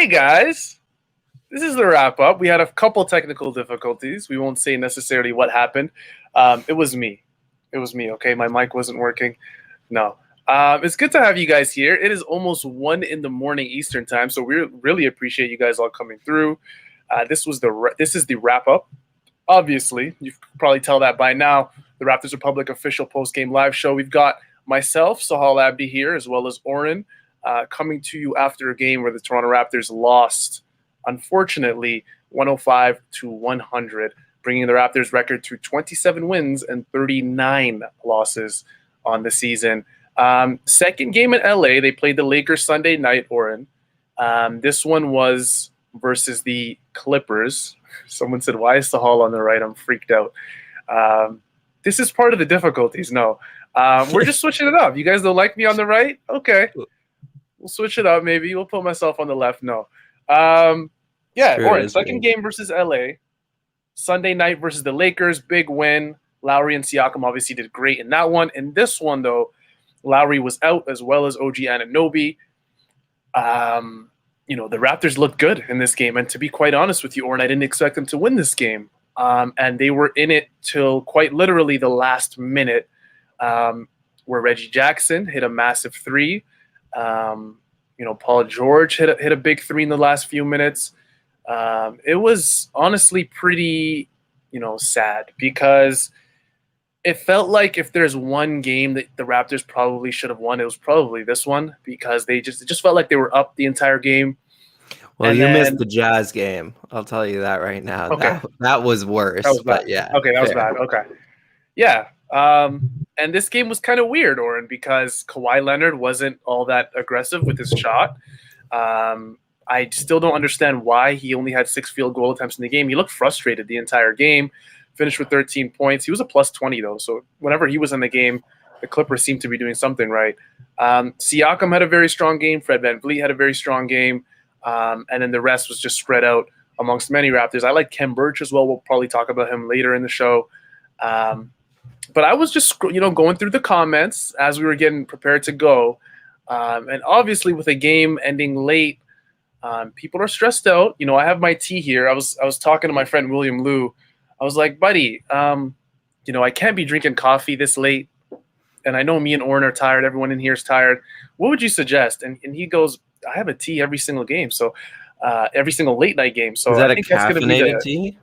Hey guys, this is the wrap up. We had a couple technical difficulties. We won't say necessarily what happened. It was me. Okay, my mic wasn't working. No. It's good to have you guys here. It is almost 1 a.m. Eastern time, so we really appreciate you guys all coming through. This is the wrap up. Obviously, you can probably tell that by now. The Raptors Republic official post game live show. We've got myself, Sahal Abdi here, as well as Oren, coming to you after a game where the Toronto Raptors lost, unfortunately, 105-100, bringing the Raptors record to 27 wins and 39 losses on the season. Second game in LA, they played the Lakers Sunday night, Oren. This one was versus the Clippers. Someone said, why is Sahal on the right? I'm freaked out. This is part of the difficulties. No, we're just switching it up. You guys don't like me on the right? Okay. We'll switch it up. Maybe we'll put myself on the left. No. Oren, second game versus LA. Sunday night versus the Lakers. Big win. Lowry and Siakam obviously did great in that one. In this one, though, Lowry was out as well as OG Anunoby. The Raptors looked good in this game. And to be quite honest with you, Oren, I didn't expect them to win this game. And they were in it till quite literally the last minute, where Reggie Jackson hit a massive three. Paul George hit a big three in the last few minutes. It was honestly pretty, sad, because it felt like if there's one game that the Raptors probably should have won, it was probably this one, because it just felt like they were up the entire game. Well, and you missed the Jazz game. I'll tell you that right now. Okay. That was worse. That was bad. But yeah. Okay, that was bad. Okay. Yeah. And this game was kind of weird, Oren, because Kawhi Leonard wasn't all that aggressive with his shot. I still don't understand why he only had 6 field goal attempts in the game. He looked frustrated the entire game, finished with 13 points. He was a plus 20, though. So whenever he was in the game, the Clippers seemed to be doing something right. Siakam had a very strong game. Fred VanVleet had a very strong game. And then the rest was just spread out amongst many Raptors. I like Khem Birch as well. We'll probably talk about him later in the show. But I was just, going through the comments as we were getting prepared to go. And obviously with a game ending late, people are stressed out. I have my tea here. I was talking to my friend William Liu. I was like, buddy, I can't be drinking coffee this late. And I know me and Oren are tired. Everyone in here is tired. What would you suggest? And he goes, I have a tea every single game. So every single late night game. So is that I think that's going to be tea?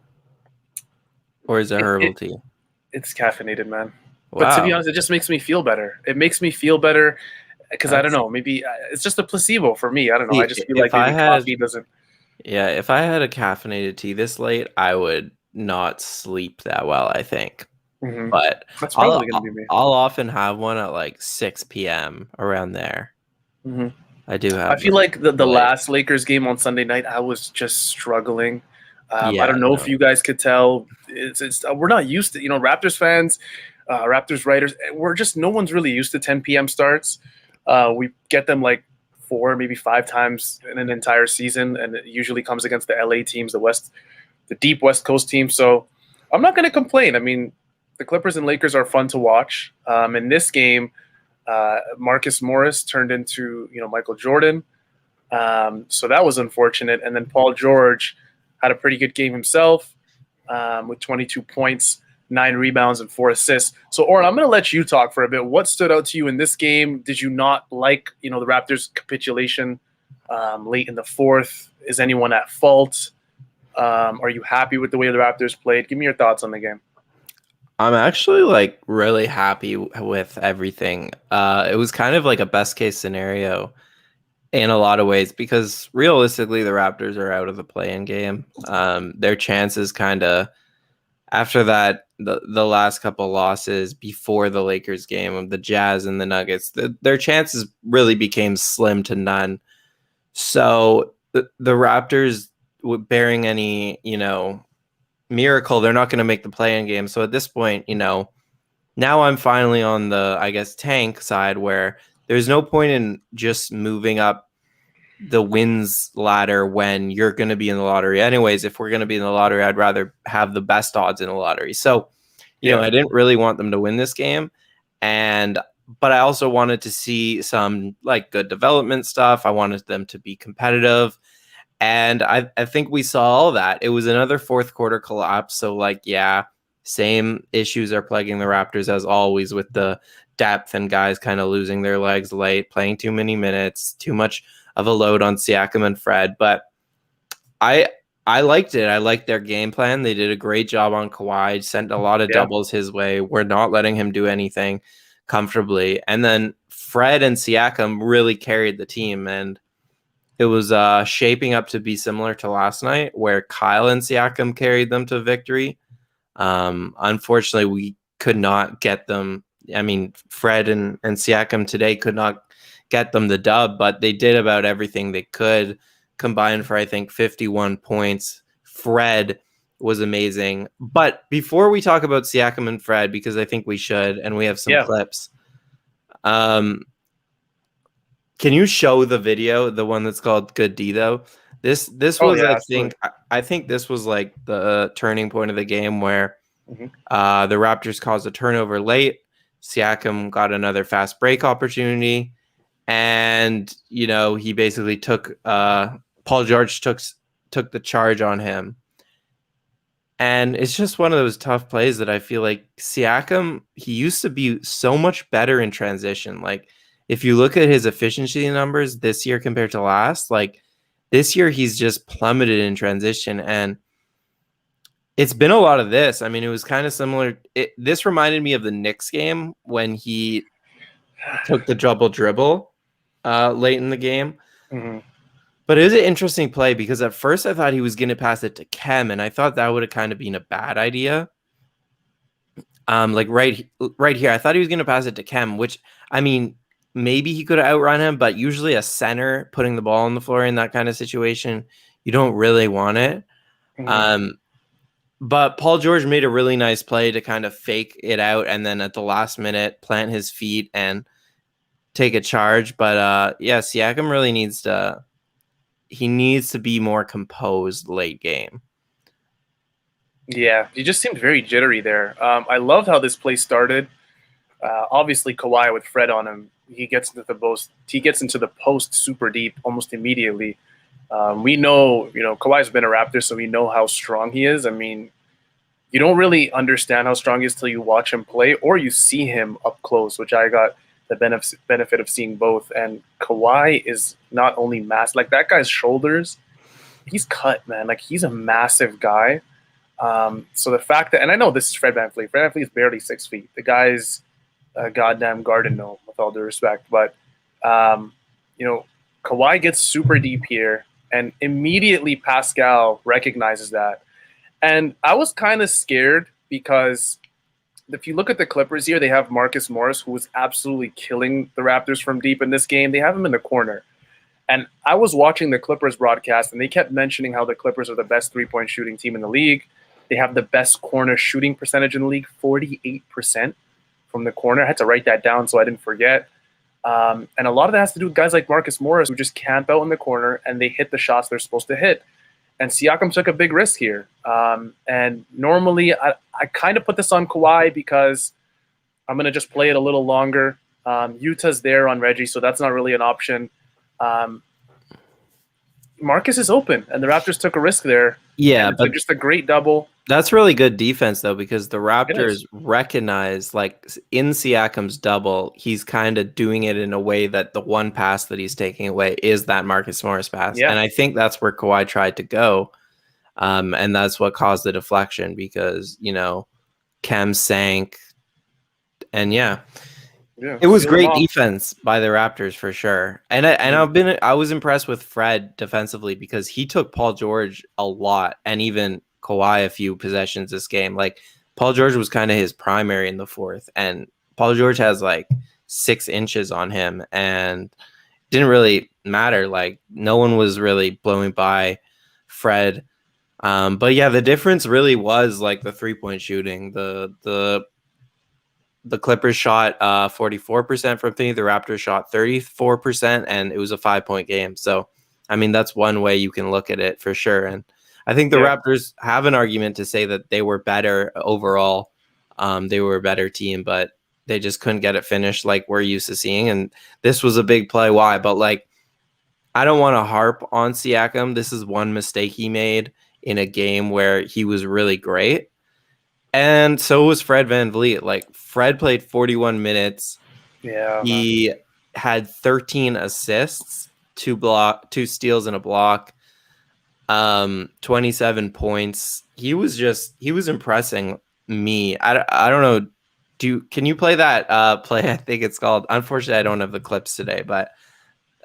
Or is it herbal tea? It's caffeinated, man. Wow. But to be honest, it just makes me feel better. It makes me feel better because I don't know. Maybe it's just a placebo for me. I don't know. I just feel like maybe coffee doesn't. Yeah, if I had a caffeinated tea this late, I would not sleep that well, I think. Mm-hmm. But that's probably going to be me. I'll often have one at like 6 p.m. around there. Mm-hmm. I do have. I feel like the last Lakers game on Sunday night, I was just struggling. I don't know if you guys could tell. It's we're not used to, Raptors fans, Raptors writers. No one's really used to 10 p.m. starts. We get them like 4, maybe 5 times in an entire season, and it usually comes against the LA teams, the deep West Coast teams. So I'm not going to complain. I mean, the Clippers and Lakers are fun to watch. In this game, Marcus Morris turned into Michael Jordan, so that was unfortunate. And then Paul George had a pretty good game himself, with 22 points, 9 rebounds, and 4 assists. So, Oren, I'm going to let you talk for a bit. What stood out to you in this game? Did you not like, the Raptors' capitulation late in the fourth? Is anyone at fault? Are you happy with the way the Raptors played? Give me your thoughts on the game. I'm actually really happy with everything. It was kind of like a best case scenario in a lot of ways, because realistically the Raptors are out of the play-in game. Their chances kind of after that, the last couple losses before the Lakers game of the Jazz and the Nuggets, their chances really became slim to none. So the Raptors, bearing any, miracle, they're not going to make the play-in game. So at this point, now I'm finally on the, I guess, tank side, where there's no point in just moving up the wins ladder when you're going to be in the lottery. Anyways, if we're going to be in the lottery, I'd rather have the best odds in the lottery. So, I didn't really want them to win this game. But I also wanted to see some good development stuff. I wanted them to be competitive. And I think we saw all that. It was another fourth quarter collapse. So, like, yeah, same issues are plaguing the Raptors as always with the depth and guys kind of losing their legs late, playing too many minutes, too much of a load on Siakam and Fred. But I liked it. I liked their game plan. They did a great job on Kawhi, sent a lot of doubles his way. We're not letting him do anything comfortably. And then Fred and Siakam really carried the team, and it was shaping up to be similar to last night where Kyle and Siakam carried them to victory. Unfortunately, we could not get them. I mean, Fred and Siakam today could not get them the dub, but they did about everything they could, combined for, I think, 51 points. Fred was amazing. But before we talk about Siakam and Fred, because I think we should, and we have some clips, can you show the video, the one that's called Good D, though? This was, I think this was like the turning point of the game where the Raptors caused a turnover late. Siakam got another fast break opportunity. And, you know, he basically took Paul George took the charge on him. And it's just one of those tough plays that I feel like Siakam, he used to be so much better in transition. Like, if you look at his efficiency numbers this year compared to last, like this year he's just plummeted in transition. And it's been a lot of this. I mean, it was kind of similar. This reminded me of the Knicks game when he took the double dribble late in the game. But it was an interesting play because at first I thought he was going to pass it to Khem, and I thought that would have kind of been a bad idea. Like right here, I thought he was going to pass it to Khem, which, I mean, maybe he could have outrun him, but usually a center putting the ball on the floor in that kind of situation, you don't really want it. But Paul George made a really nice play to kind of fake it out and then at the last minute plant his feet and take a charge. But yeah, Siakam really needs to be more composed late game. Yeah, he just seemed very jittery there. I love how this play started. Obviously, Kawhi with Fred on him, he gets into the post super deep almost immediately. We know, Kawhi's been a Raptor, so we know how strong he is. I mean, you don't really understand how strong he is till you watch him play or you see him up close, which I got the benefit of seeing both. And Kawhi is not only massive, like that guy's shoulders, he's cut, man. Like, he's a massive guy. So the fact that, and I know this is Fred VanVleet. Fred VanVleet is barely 6 feet. The guy's a goddamn garden gnome, with all due respect. But, Kawhi gets super deep here, and immediately Pascal recognizes that. And I was kind of scared because if you look at the Clippers here, they have Marcus Morris, who was absolutely killing the Raptors from deep in this game. They have him in the corner. And I was watching the Clippers broadcast, and they kept mentioning how the Clippers are the best three-point shooting team in the league. They have the best corner shooting percentage in the league, 48% from the corner. I had to write that down so I didn't forget. And a lot of that has to do with guys like Marcus Morris, who just camp out in the corner, and they hit the shots they're supposed to hit. And Siakam took a big risk here. And normally I kind of put this on Kawhi because I'm going to just play it a little longer. Utah's there on Reggie, so that's not really an option. Marcus is open, and the Raptors took a risk there. Yeah, but just a great double. That's really good defense, though, because the Raptors recognize, like, in Siakam's double, he's kind of doing it in a way that the one pass that he's taking away is that Marcus Morris pass. Yeah. And I think that's where Kawhi tried to go. And that's what caused the deflection because, Khem sank. And it was great defense by the Raptors for sure. And I was impressed with Fred defensively because he took Paul George a lot and even Kawhi a few possessions this game. Like, Paul George was kind of his primary in the fourth, and Paul George has like 6 inches on him and didn't really matter. Like, no one was really blowing by Fred. But yeah, the difference really was like the 3-point shooting. The Clippers shot 44% from three. The Raptors shot 34%, and it was a 5-point game. So, I mean, that's one way you can look at it for sure. And I think the Raptors have an argument to say that they were better overall. They were a better team, but they just couldn't get it finished like we're used to seeing. And this was a big play. Why? But like, I don't want to harp on Siakam. This is one mistake he made in a game where he was really great. And so was Fred VanVleet. Like, Fred played 41 minutes. Yeah, man. He had 13 assists, two steals and a block, 27 points. He was impressing me. I don't know. Can you play that play? I think it's called. Unfortunately, I don't have the clips today, but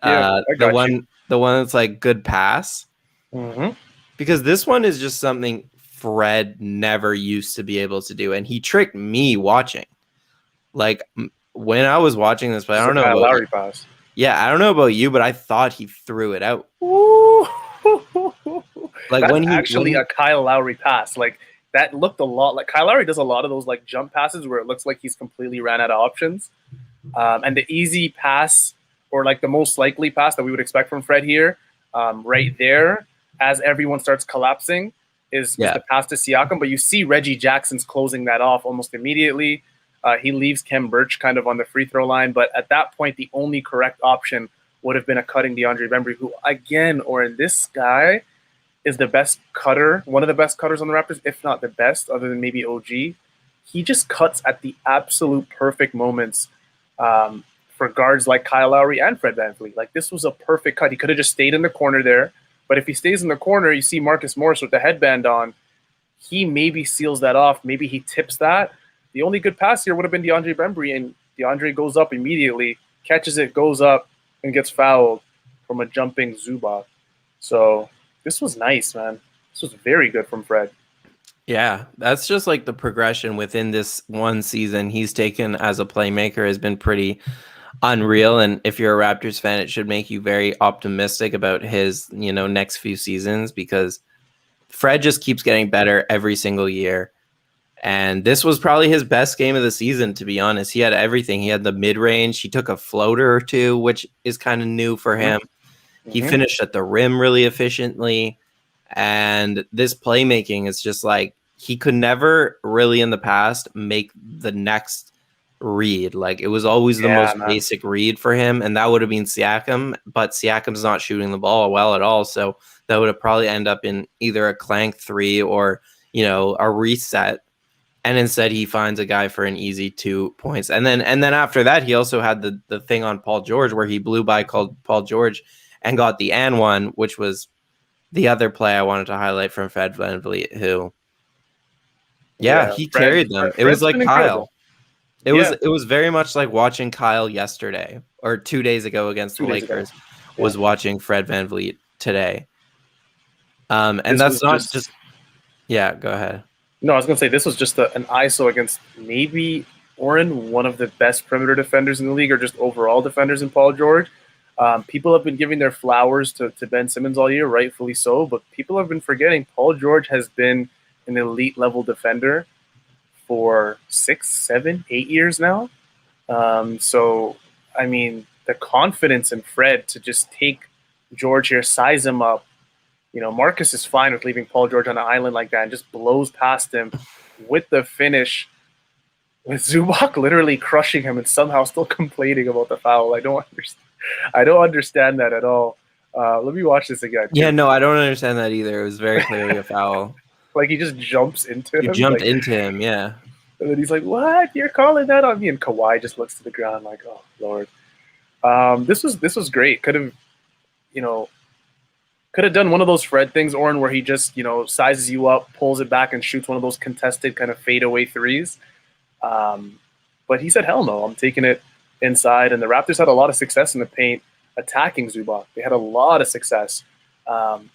Yeah, I got you. the one that's like good pass. Mm-hmm. Because this one is just something Fred never used to be able to do, and he tricked me watching. Like, when I was watching this play, I don't know Kyle about Lowry pass. yeah, I don't know about you, but I thought he threw it out. Ooh. Like, That's when he actually a Kyle Lowry pass. Like, that looked a lot like Kyle Lowry does a lot of those like jump passes where it looks like he's completely ran out of options. And the easy pass, or like the most likely pass that we would expect from Fred here, right there, as everyone starts collapsing, is the pass to Siakam. But you see Reggie Jackson's closing that off almost immediately. He leaves Khem Birch kind of on the free throw line. But at that point, the only correct option would have been a cutting DeAndre Bembry, who, again, or in this guy, is the best cutter, one of the best cutters on the Raptors, if not the best, other than maybe OG. He just cuts at the absolute perfect moments for guards like Kyle Lowry and Fred VanVleet. Like, this was a perfect cut. He could have just stayed in the corner there. But if he stays in the corner, you see Marcus Morris with the headband on. He maybe seals that off. Maybe he tips that. The only good pass here would have been DeAndre Bembry, and DeAndre goes up immediately, catches it, goes up, and gets fouled from a jumping Zubac. So this was nice, man. This was very good from Fred. Yeah, that's just like the progression within this one season he's taken as a playmaker has been pretty unreal. And if you're a Raptors fan, it should make you very optimistic about his, next few seasons, because Fred just keeps getting better every single year. And this was probably his best game of the season, to be honest. He had everything. He had the mid-range. He took a floater or two, which is kind of new for him. Mm-hmm. He finished at the rim really efficiently. And this playmaking is just like, he could never really in the past make the next read. Like, it was always the most basic read for him, and that would have been Siakam, but Siakam's not shooting the ball well at all. So that would have probably end up in either a clank three or, a reset. And instead he finds a guy for an easy 2 points. And then after that, he also had the thing on Paul George where he blew by Paul George and got the and one, which was the other play I wanted to highlight from Fred VanVleet, who, he carried them. It was like Kyle. It was very much like watching Kyle yesterday or 2 days ago against the Lakers was watching Fred VanVleet today. And this that's not just go ahead. No, I was going to say this was just an ISO against maybe Oren, one of the best perimeter defenders in the league, or just overall defenders in Paul George. People have been giving their flowers to Ben Simmons all year, rightfully so, but people have been forgetting Paul George has been an elite level defender for 6, 7, 8 years now. So, I mean, the confidence in Fred to just take George here, size him up. Marcus is fine with leaving Paul George on an island like that and just blows past him with the finish, with Zubac literally crushing him and somehow still complaining about the foul. I don't understand that at all. Let me watch this again. Yeah, no, I don't understand that either. It was very clearly a foul. Like, he just jumps into him. He jumped into him, yeah. And then he's like, "What? You're calling that on me?" And Kawhi just looks to the ground like, "Oh, Lord." This was great. Could have done one of those Fred things, Oren, where he just, sizes you up, pulls it back, and shoots one of those contested kind of fadeaway threes. But he said, hell no, I'm taking it inside. And the Raptors had a lot of success in the paint attacking Zubac. They had a lot of success. And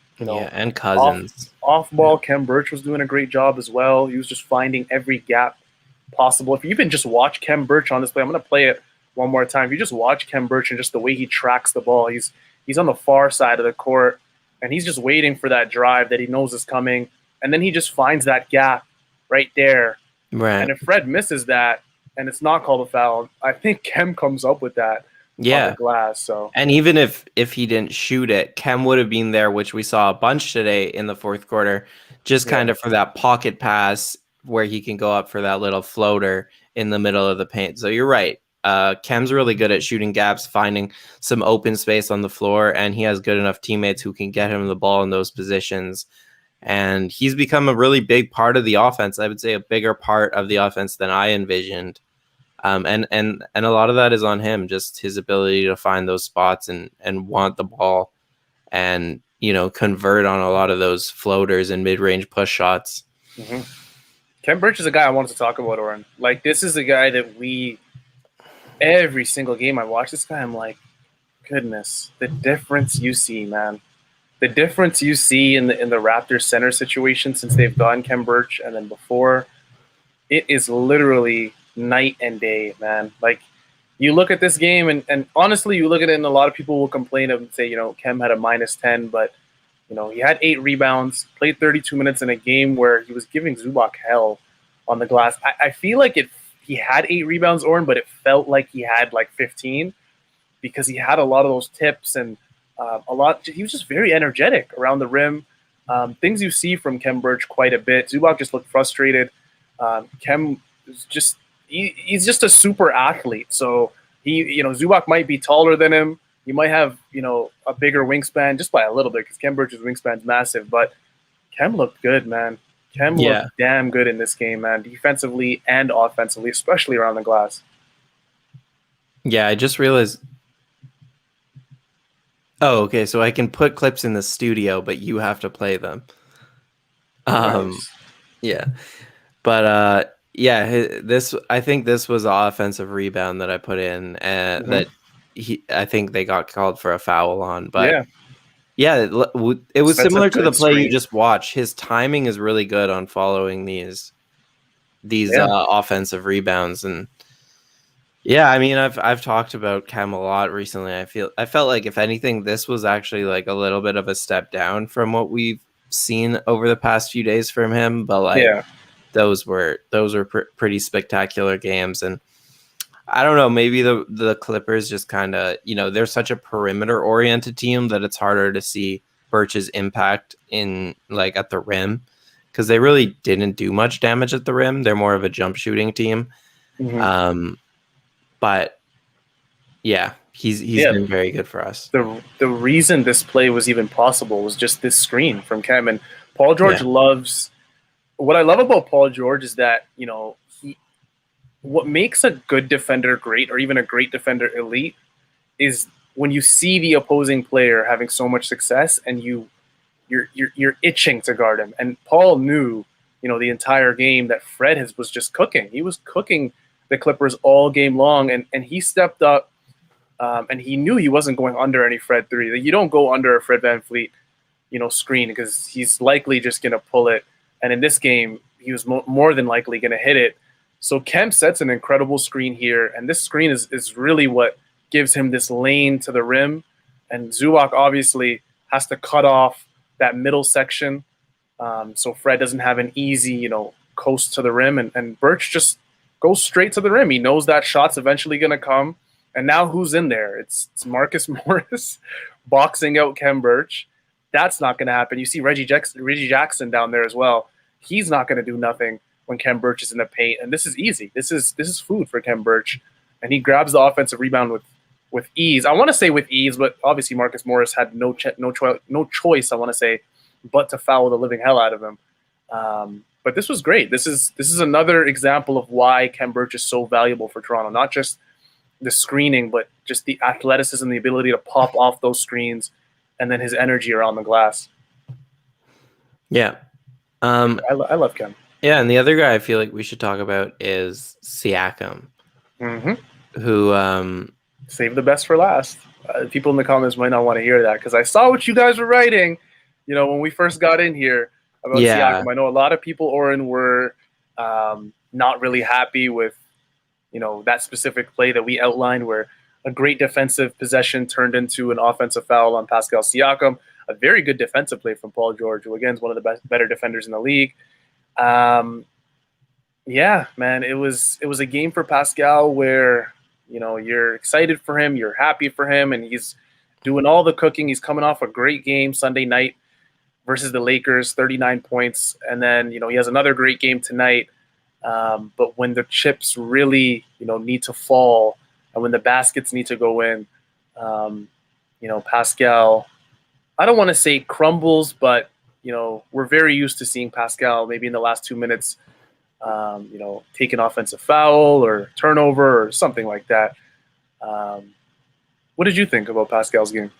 Cousins. Off ball, Khem Birch was doing a great job as well. He was just finding every gap possible. If you even just watch Khem Birch on this play, I'm going to play it one more time. If you just watch Khem Birch and just the way he tracks the ball, he's on the far side of the court, and he's just waiting for that drive that he knows is coming, and then he just finds that gap right there. Right. And if Fred misses that and it's not called a foul, I think Khem comes up with that. On the glass. So, and even if he didn't shoot it, Khem would have been there, which we saw a bunch today in the fourth quarter, just kind of for that pocket pass where he can go up for that little floater in the middle of the paint. So you're right. Khem's really good at shooting gaps, finding some open space on the floor, and he has good enough teammates who can get him the ball in those positions. And he's become a really big part of the offense. I would say a bigger part of the offense than I envisioned. And a lot of that is on him, just his ability to find those spots and want the ball and, convert on a lot of those floaters and mid-range push shots. Mm-hmm. Khem Birch is a guy I wanted to talk about, Oren. Like, this is a guy that every single game I watch this guy, I'm like, goodness, the difference you see, man. The difference you see in the Raptors center situation since they've gotten Khem Birch and then before, it is literally night and day, man. Like, you look at this game, and honestly, you look at it, and a lot of people will complain and say, Khem had a -10, but, he had 8 rebounds, played 32 minutes in a game where he was giving Zubac hell on the glass. I feel like he had 8 rebounds, Oren, but it felt like he had like 15 because he had a lot of those tips and he was just very energetic around the rim. Things you see from Khem Birch quite a bit. Zubac just looked frustrated. Khem is he's just a super athlete. So Zubac might be taller than him. He might have, a bigger wingspan just by a little bit because Khem Birch's wingspan's massive. But Khem looked good, man. Khem looked damn good in this game, man, defensively and offensively, especially around the glass. Yeah, I just realized. Oh, okay. So I can put clips in the studio, but you have to play them. Nice. Yeah, but I think this was an offensive rebound that I put in, and that I think they got called for a foul on. But it was similar to the play you just watched. His timing is really good on following these offensive rebounds, and I mean, I've talked about Khem a lot recently. I felt like if anything, this was actually like a little bit of a step down from what we've seen over the past few days from him, but those were pretty spectacular games. And I don't know, maybe the Clippers just kind of, they're such a perimeter oriented team that it's harder to see Birch's impact in like at the rim because they really didn't do much damage at the rim. They're more of a jump shooting team. But he's been very good for us. The reason this play was even possible was just this screen from Khem. And Paul George loves – what I love about Paul George is that, what makes a good defender great or even a great defender elite is when you see the opposing player having so much success and you're itching to guard him. And Paul knew, the entire game that Fred was just cooking. He was cooking the Clippers all game long, and he stepped up, and he knew he wasn't going under any Fred 3. You don't go under a Fred VanVleet, screen because he's likely just going to pull it. And in this game, he was more than likely going to hit it. So Khem sets an incredible screen here, and this screen is really what gives him this lane to the rim. And Zubac obviously has to cut off that middle section, so Fred doesn't have an easy, coast to the rim. And Birch just goes straight to the rim. He knows that shot's eventually going to come. And now who's in there? It's Marcus Morris boxing out Khem Birch. That's not going to happen. You see Reggie Jackson down there as well. He's not going to do nothing when Khem Birch is in the paint. And this is easy. This is food for Khem Birch. And he grabs the offensive rebound with ease. I want to say with ease, but obviously Marcus Morris had no choice, I want to say, but to foul the living hell out of him. But this was great. This is another example of why Khem Birch is so valuable for Toronto. Not just the screening, but just the athleticism, the ability to pop off those screens, and then his energy around the glass. Yeah. I love Khem. Yeah, and the other guy I feel like we should talk about is Siakam, who save the best for last. People in the comments might not want to hear that because I saw what you guys were writing, when we first got in here about Siakam. I know a lot of people, Oren, were not really happy with, that specific play that we outlined where a great defensive possession turned into an offensive foul on Pascal Siakam. A very good defensive play from Paul George, who again is one of the better defenders in the league. Man, it was a game for Pascal where, you're excited for him, you're happy for him, and he's doing all the cooking. He's coming off a great game Sunday night versus the Lakers, 39 points. And then, he has another great game tonight. But when the chips really, need to fall, and when the baskets need to go in, Pascal, I don't want to say crumbles, but we're very used to seeing Pascal maybe in the last 2 minutes, take an offensive foul or turnover or something like that. What did you think about Pascal's game?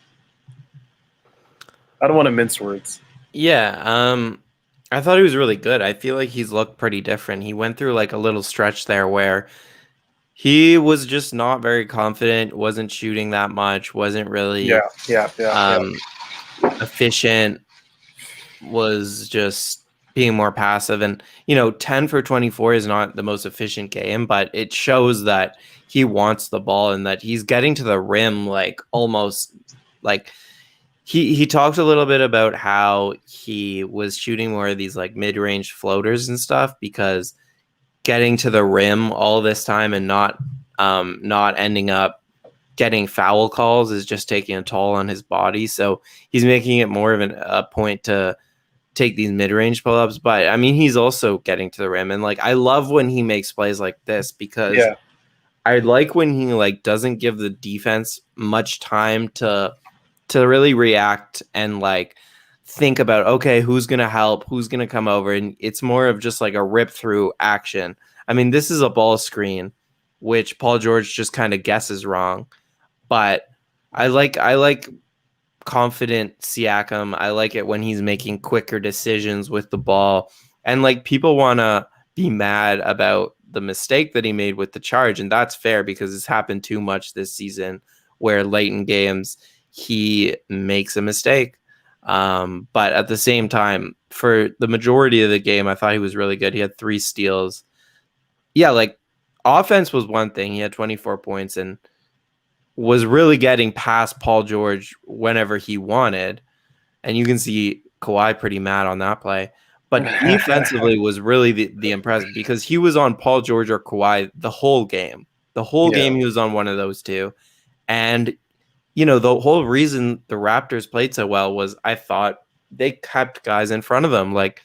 I don't want to mince words. Yeah, I thought he was really good. I feel like he's looked pretty different. He went through like a little stretch there where he was just not very confident, wasn't shooting that much, wasn't really efficient, was just being more passive. And 10 for 24 is not the most efficient game, but it shows that he wants the ball and that he's getting to the rim like almost like he talked a little bit about how he was shooting more of these like mid-range floaters and stuff because getting to the rim all this time and not ending up getting foul calls is just taking a toll on his body. So he's making it more of a point to take these mid-range pull-ups. But I mean, he's also getting to the rim, and like I love when he makes plays like this because I like when he like doesn't give the defense much time to really react and like think about, okay, who's going to help, who's going to come over. And it's more of just like a rip through action. I mean, this is a ball screen, which Paul George just kind of guesses wrong. But I like confident Siakam. I like it when he's making quicker decisions with the ball. And like people want to be mad about the mistake that he made with the charge. And that's fair because it's happened too much this season where late in games he makes a mistake. But at the same time, for the majority of the game, I thought he was really good. He had 3 steals. Yeah, like offense was one thing. He had 24 points and was really getting past Paul George whenever he wanted. And you can see Kawhi pretty mad on that play. But defensively was really the impressive because he was on Paul George or Kawhi the whole game. The whole game he was on one of those two. And the whole reason the Raptors played so well was I thought they kept guys in front of them. Like,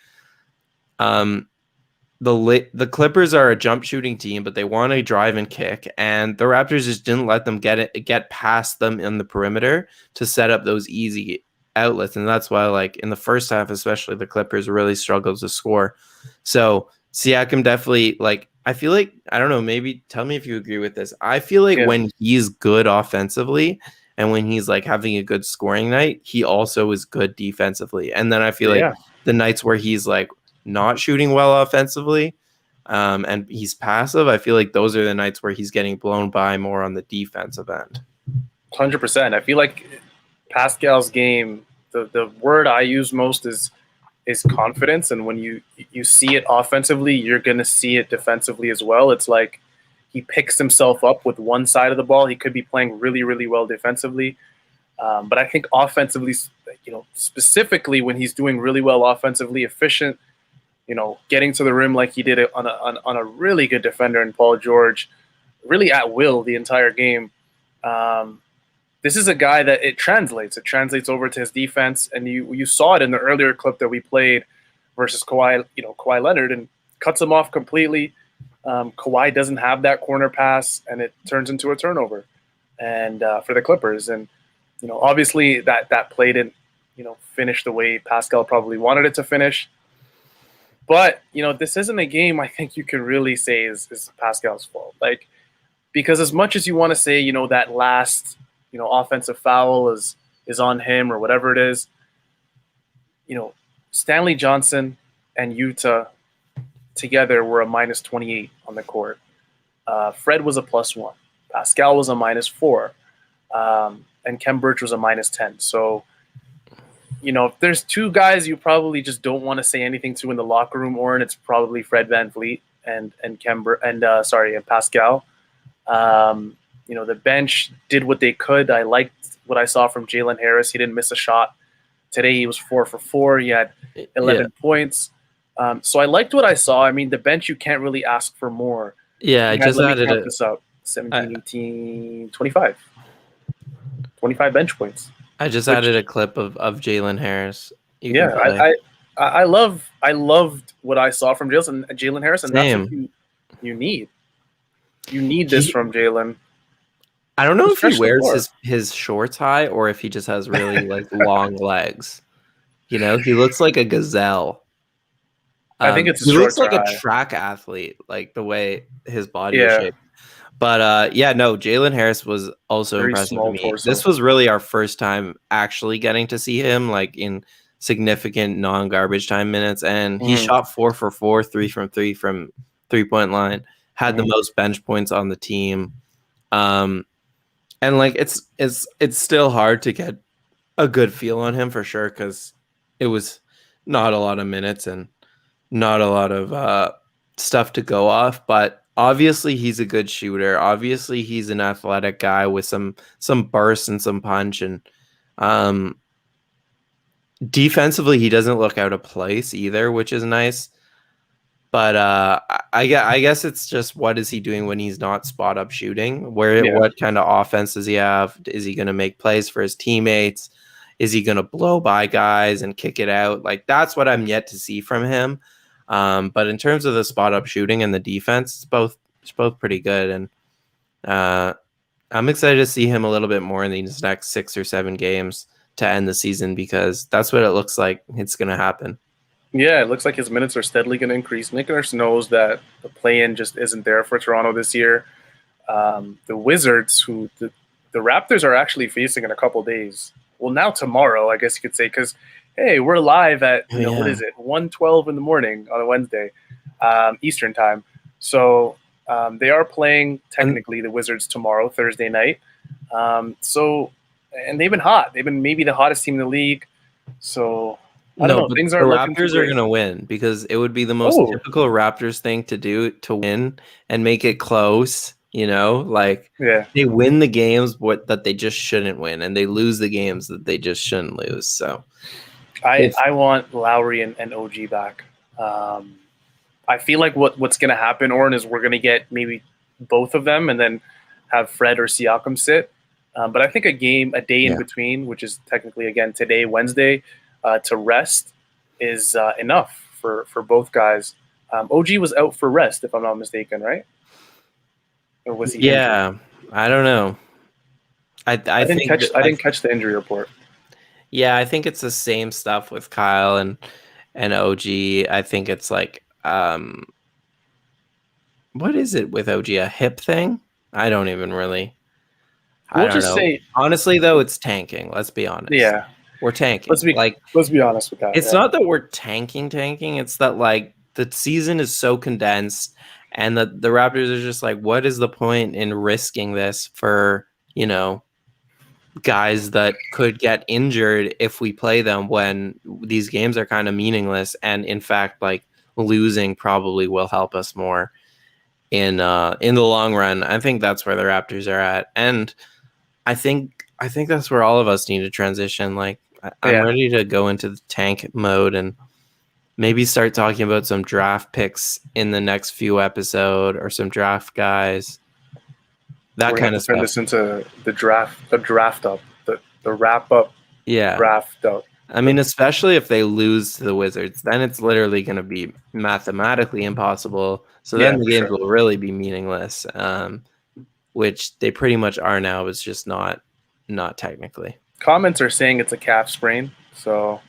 the Clippers are a jump shooting team, but they want to drive and kick, and the Raptors just didn't let them get past them in the perimeter to set up those easy outlets, and that's why, like in the first half, especially, the Clippers really struggled to score. So Siakam definitely, like, I feel like, I don't know, maybe tell me if you agree with this. I feel like when he's good offensively and when he's like having a good scoring night, he also is good defensively. And then I feel like the nights where he's like not shooting well offensively and he's passive, I feel like those are the nights where he's getting blown by more on the defensive end. 100%. I feel like Pascal's game, the word I use most is confidence. And when you see it offensively, you're going to see it defensively as well. It's like he picks himself up with one side of the ball. He could be playing really, really well defensively. But I think offensively, specifically when he's doing really well offensively, efficient, getting to the rim like he did it on a really good defender in Paul George, really at will the entire game. This is a guy that it translates. It translates over to his defense, and you saw it in the earlier clip that we played versus Kawhi Leonard, and cuts him off completely. Kawhi doesn't have that corner pass, and it turns into a turnover, and for the Clippers. And obviously that play didn't finish the way Pascal probably wanted it to finish. But this isn't a game I think you can really say is Pascal's fault. Like, because as much as you want to say that last offensive foul is on him or whatever it is, Stanley Johnson and Utah together were a minus 28 on the court. Fred was a +1. Pascal was a -4. And Khem Birch was a -10. So, if there's two guys you probably just don't want to say anything to in the locker room, Oren, it's probably Fred VanVleet and Pascal. The bench did what they could. I liked what I saw from Jalen Harris. He didn't miss a shot. Today he was 4 for 4. He had 11 points. So I liked what I saw. I mean, the bench, you can't really ask for more. Yeah, I just added it. This up. 17, 18, 25. 25 bench points. I just added a clip of Jalen Harris. I loved what I saw from Jalen Harris, and that's what you need. You need this from Jalen. I don't know if he Stretch the wears floor. his shorts high or if he just has really like long legs. You know, he looks like a gazelle. I think it's his He looks shorts are like a high. track athlete, like the way his body is Yeah, shaped. But yeah, no, Jalen Harris was also very impressive to small me. This torso. was really our first time actually getting to see him like in significant non-garbage time minutes, and he Hmm. shot 4 for 4, 3 from 3-point line, had the Hmm. most bench points on the team. Um, and like it's still hard to get a good feel on him for sure because it was not a lot of minutes and not a lot of stuff to go off, but obviously he's a good shooter. Obviously he's an athletic guy with some burst and some punch, and um, defensively he doesn't look out of place either, which is nice. But I guess it's just what is he doing when he's not spot up shooting? Yeah. What kind of offense does he have? Is he going to make plays for his teammates? Is he going to blow by guys and kick it out? Like that's what I'm yet to see from him. But in terms of the spot up shooting and the defense, it's both pretty good. And uh, I'm excited to see him a little bit more in these next 6 or 7 games to end the season because that's what it looks like it's going to happen. Yeah, it looks like his minutes are steadily going to increase. Nick Nurse knows that the play-in just isn't there for Toronto this year. The Wizards, the Raptors are actually facing in a couple days. Well, now tomorrow, I guess you could say, because hey, we're live at Oh, what yeah. is it, 1:12 in the morning on a Wednesday, Eastern time. So they are playing technically the Wizards tomorrow, Thursday night. And they've been hot. They've been maybe the hottest team in the league. So I don't No, know. but Things the aren't looking too Raptors are great. going to win because it would be the most Oh, typical Raptors thing to do to win and make it close. You know, like yeah. they win the games that they just shouldn't win, and they lose the games that they just shouldn't lose. So if I want Lowry and OG back. Um, I feel like what's going to happen, Oren, is we're going to get maybe both of them and then have Fred or Siakam sit. But I think a day in yeah, between, which is technically, again, today, Wednesday, to rest is enough for both guys. OG was out for rest, if I'm not mistaken, right? Or was he injured? yeah, I don't know. I think I didn't catch the injury report. yeah, I think it's the same stuff with Kyle and OG. I think it's like what is it with OG? A hip thing? I don't even really. I We'll don't just know. say, Honestly, though, it's tanking. Let's be honest. yeah. We're tanking. Like, Let's be honest with that. it's Yeah. not that we're tanking. It's that, like, the season is so condensed and the Raptors are just like, what is the point in risking this for, guys that could get injured if we play them when these games are kind of meaningless? And in fact, like, losing probably will help us more in the long run. I think that's where the Raptors are at. And I think that's where all of us need to transition. Like I'm Yeah. ready to go into the tank mode and maybe start talking about some draft picks in the next few episode or some draft guys. That We're gonna kind have of to turn stuff. this into the draft up, the wrap up Yeah. draft up. I mean, especially if they lose to the Wizards, then it's literally going to be mathematically impossible. So Yeah, then the for games sure. will really be meaningless, which they pretty much are now. It's just not technically. Comments are saying it's a calf sprain. So,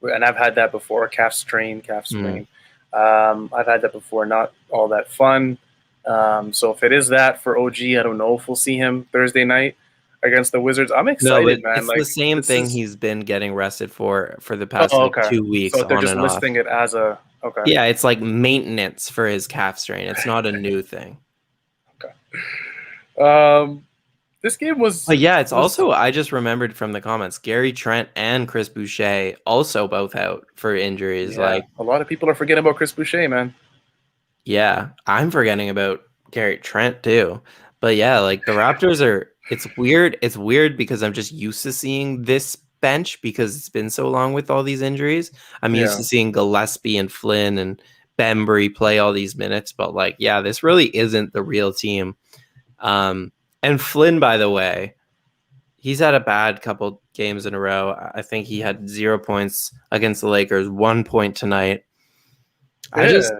and I've had that before. Calf strain, calf Mm. sprain. I've had that before. Not all that fun. So if it is that for OG, I don't know if we'll see him Thursday night against the Wizards. I'm No, excited, but man. it's the Like same this thing is. he's been getting rested for the past Oh, like okay. 2 weeks So they're on just and off. listing it as a okay. Yeah, it's like maintenance for his calf strain. It's not a new thing. This game was. But yeah, it's was also I just remembered from the comments, Gary Trent and Chris Boucher also both out for injuries. yeah. Like, A lot of people are forgetting about Chris Boucher, man. yeah, I'm forgetting about Gary Trent too. But yeah, like the Raptors are it's weird. It's weird because I'm just used to seeing this bench because it's been so long with all these injuries. I'm used Yeah. to seeing Gillespie and Flynn and Bembry play all these minutes, but like, yeah, this really isn't the real team. And Flynn, by the way, he's had a bad couple games in a row. I think he had 0 points against the Lakers, 1 point tonight. I just,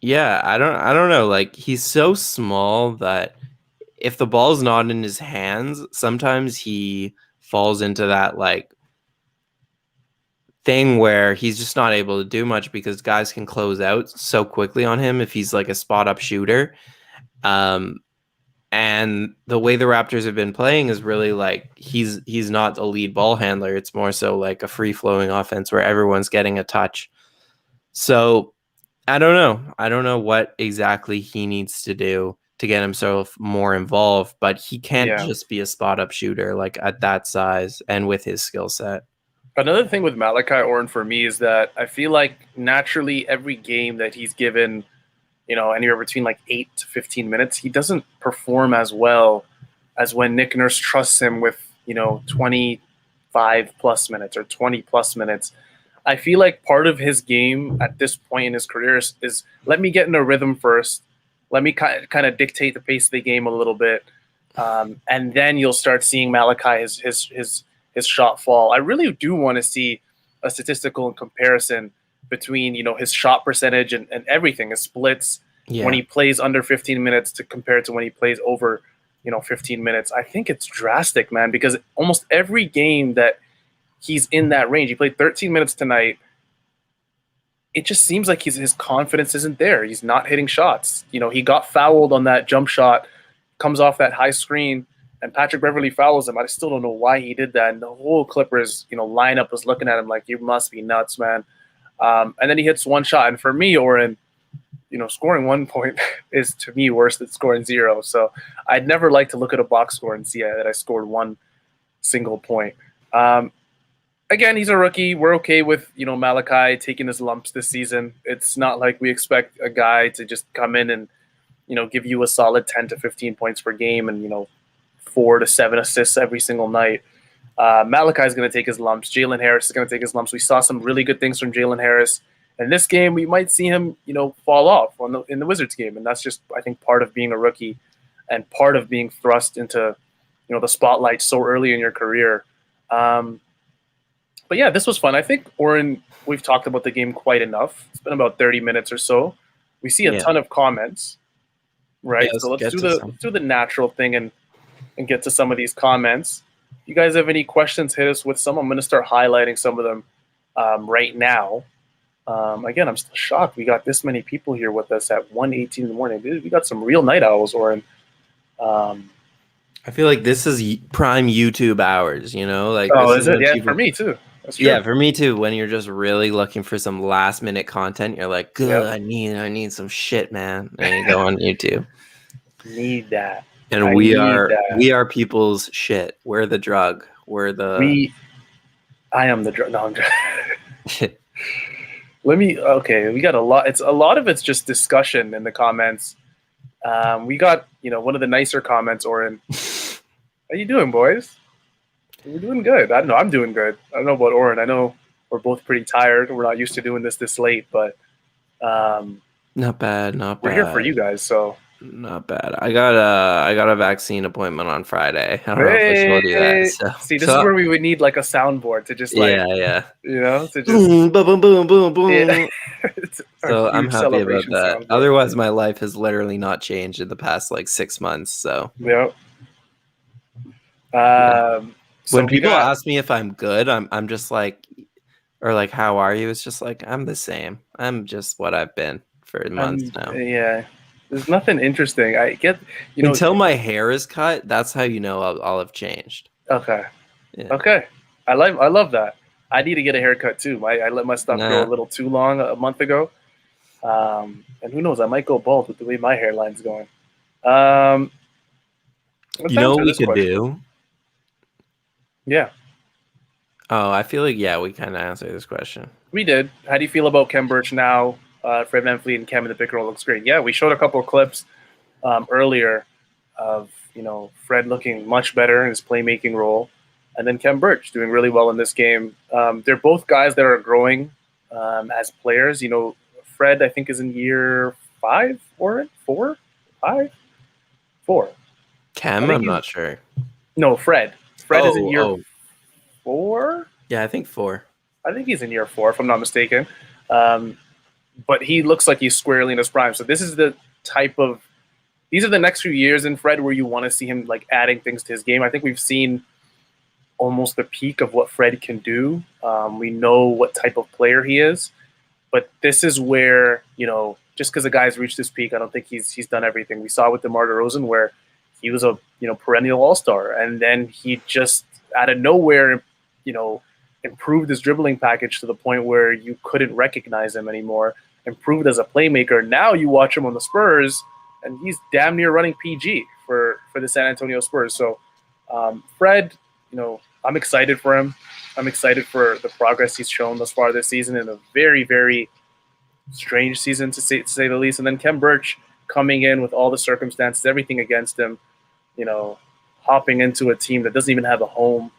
Yeah. yeah, I don't know. Like he's so small that if the ball's not in his hands, sometimes he falls into that like thing where he's just not able to do much because guys can close out so quickly on him if he's like a spot up shooter. And the way the Raptors have been playing is really like he's not the lead ball handler. It's more so like a free flowing offense where everyone's getting a touch. So I don't know. I don't know what exactly he needs to do to get himself more involved, but he can't just be a spot up shooter like at that size and with his skill set. Another thing with Malachi Orton for me is that I feel like naturally every game that he's given, anywhere between like 8 to 15 minutes, he doesn't perform as well as when Nick Nurse trusts him with, 25 plus minutes or 20 plus minutes. I feel like part of his game at this point in his career is let me get in a rhythm first. Let me kind of dictate the pace of the game a little bit. And then you'll start seeing Malachi, his shot fall. I really do want to see a statistical comparison between, his shot percentage and everything, his splits when he plays under 15 minutes to compare to when he plays over, 15 minutes. I think it's drastic, man, because almost every game that he's in that range, he played 13 minutes tonight, it just seems like his confidence isn't there. He's not hitting shots. He got fouled on that jump shot, comes off that high screen, and Patrick Beverley fouls him. I still don't know why he did that. And the whole Clippers, lineup was looking at him like, you must be nuts, man. And then he hits one shot. And for me, Oren, scoring 1 point is to me worse than scoring 0. So I'd never like to look at a box score and see that I scored one single point. Again, he's a rookie. We're okay with, Malachi taking his lumps this season. It's not like we expect a guy to just come in and, give you a solid 10 to 15 points per game and, 4 to 7 assists every single night. Malachi is going to take his lumps. Jalen Harris is going to take his lumps. We saw some really good things from Jalen Harris. In this game, we might see him, fall off in the Wizards game. And that's just, I think, part of being a rookie and part of being thrust into, the spotlight so early in your career. But yeah, this was fun. I think, Oren, we've talked about the game quite enough. It's been about 30 minutes or so. We see a ton of comments, right? Yeah, so let's do the natural thing and get to some of these comments. You guys have any questions, hit us with some. I'm going to start highlighting some of them right now. Again, I'm still shocked we got this many people here with us at 1:18 in the morning. Dude, we got some real night owls, Oren. I feel like this is prime YouTube hours, Like, oh, this is it? Yeah, for me too. That's true. Yeah, for me too. When you're just really looking for some last minute content, you're like, "Good, I need some shit, man." And you go on YouTube. Need that. And we are people's shit. We're the drug. I am the drug. No, I'm just we got a lot. A lot of it's just discussion in the comments. We got, one of the nicer comments, Oren. How you doing, boys? We're doing good. I don't know. I'm doing good. I don't know about Oren. I know we're both pretty tired. We're not used to doing this late, but not bad. We're here for you guys, so not bad. I got a vaccine appointment on Friday. I don't know if I told you that. So. See, this is where we would need like a soundboard to just like to just boom, boom, boom, boom, boom. Yeah. So I'm happy about that. Otherwise, my life has literally not changed in the past like 6 months. So when people ask me if I'm good, I'm just like, or like, how are you? It's just like, I'm the same. I'm just what I've been for months now. Yeah. There's nothing interesting. I get, until my hair is cut, that's how I'll have changed. Okay. Yeah. Okay. I love that. I need to get a haircut too. I let my stuff grow a little too long a month ago. And who knows, I might go bald with the way my hairline's going. You know what we could do? Yeah. Oh, I feel like, we kind of answered this question. We did. How do you feel about Khem Birch now? Fred VanVleet and Khem in the pick and roll looks great. Yeah, we showed a couple of clips earlier of, Fred looking much better in his playmaking role. And then Khem Birch doing really well in this game. They're both guys that are growing as players. Fred, I think, is in year 5 or 4? 5? 4. Khem, I'm not sure. No, Fred. Fred is in year 4? Yeah, I think 4. I think he's in year 4, if I'm not mistaken. But he looks like he's squarely in his prime. So this is the type of these are the next few years in Fred where you want to see him like adding things to his game. I think we've seen almost the peak of what Fred can do. We know what type of player he is, but this is where, just because a guy's reached this peak, I don't think he's done everything. We saw with DeMar DeRozan where he was a perennial all-star, and then he just out of nowhere, improved his dribbling package to the point where you couldn't recognize him anymore. Improved as a playmaker. Now you watch him on the Spurs, and he's damn near running PG for the San Antonio Spurs. So Fred, I'm excited for him. I'm excited for the progress he's shown thus far this season in a very, very strange season, to say the least. And then Khem Birch coming in with all the circumstances, everything against him, hopping into a team that doesn't even have a home,